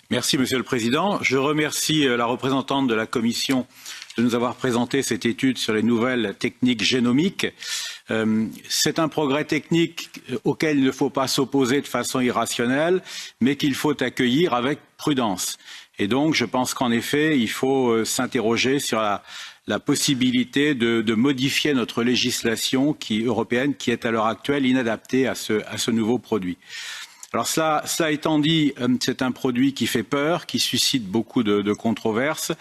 Merci, Monsieur le Président. Je remercie la représentante de la Commission de nous avoir présenté cette étude sur les nouvelles techniques génomiques. C'est un progrès technique auquel il ne faut pas s'opposer de façon irrationnelle, mais qu'il faut accueillir avec prudence. Et donc, je pense qu'en effet, il faut s'interroger sur la possibilité de modifier notre législation européenne qui est à l'heure actuelle inadaptée à ce nouveau produit. Alors cela étant dit, c'est un produit qui fait peur, qui suscite beaucoup de controverses.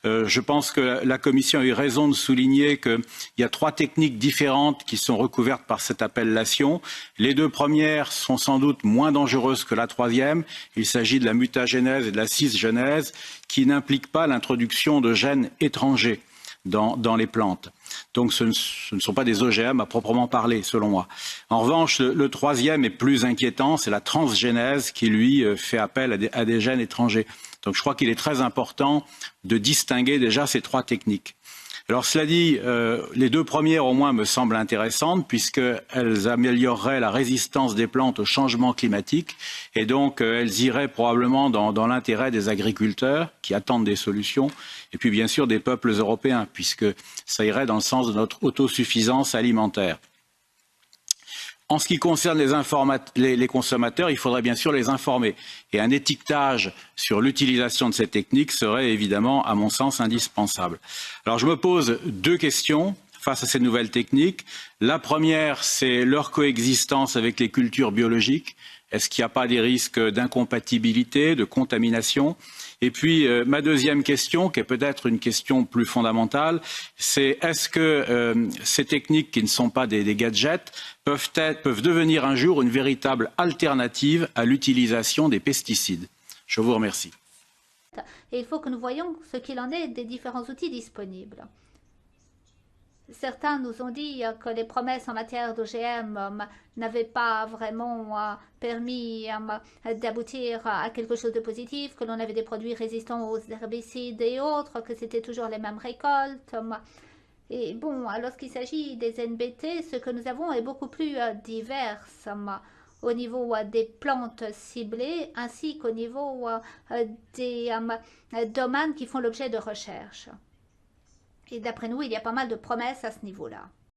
Je pense que la Commission a eu raison de souligner qu'il y a 3 techniques différentes qui sont recouvertes par cette appellation. Les 2 premières sont sans doute moins dangereuses que la 3e. Il s'agit de la mutagénèse et de la cisgenèse, qui n'impliquent pas l'introduction de gènes étrangers dans les plantes. Donc ce ne sont pas des OGM à proprement parler, selon moi. En revanche, le 3e est plus inquiétant, c'est la transgénèse qui, lui, fait appel à des gènes étrangers. Donc je crois qu'il est très important de distinguer déjà ces 3 techniques. Alors cela dit, les 2 premières au moins me semblent intéressantes puisqu'elles amélioreraient la résistance des plantes au changement climatique et donc elles iraient probablement dans l'intérêt des agriculteurs qui attendent des solutions et puis bien sûr des peuples européens puisque ça irait dans le sens de notre autosuffisance alimentaire. En ce qui concerne les consommateurs, il faudrait bien sûr les informer. Et un étiquetage sur l'utilisation de ces techniques serait évidemment, à mon sens, indispensable. Alors je me pose 2 questions face à ces nouvelles techniques. La première, c'est leur coexistence avec les cultures biologiques. Est-ce qu'il n'y a pas des risques d'incompatibilité, de contamination? Et puis, ma deuxième question, qui est peut-être une question plus fondamentale, c'est est-ce que ces techniques qui ne sont pas des gadgets peuvent devenir un jour une véritable alternative à l'utilisation des pesticides? Je vous remercie. Et il faut que nous voyions ce qu'il en est des différents outils disponibles. Certains nous ont dit que les promesses en matière d'OGM n'avaient pas vraiment permis d'aboutir à quelque chose de positif, que l'on avait des produits résistants aux herbicides et autres, que c'était toujours les mêmes récoltes. Et bon, lorsqu'il s'agit des NBT, ce que nous avons est beaucoup plus divers au niveau des plantes ciblées ainsi qu'au niveau des domaines qui font l'objet de recherche. Et d'après nous, il y a pas mal de promesses à ce niveau-là.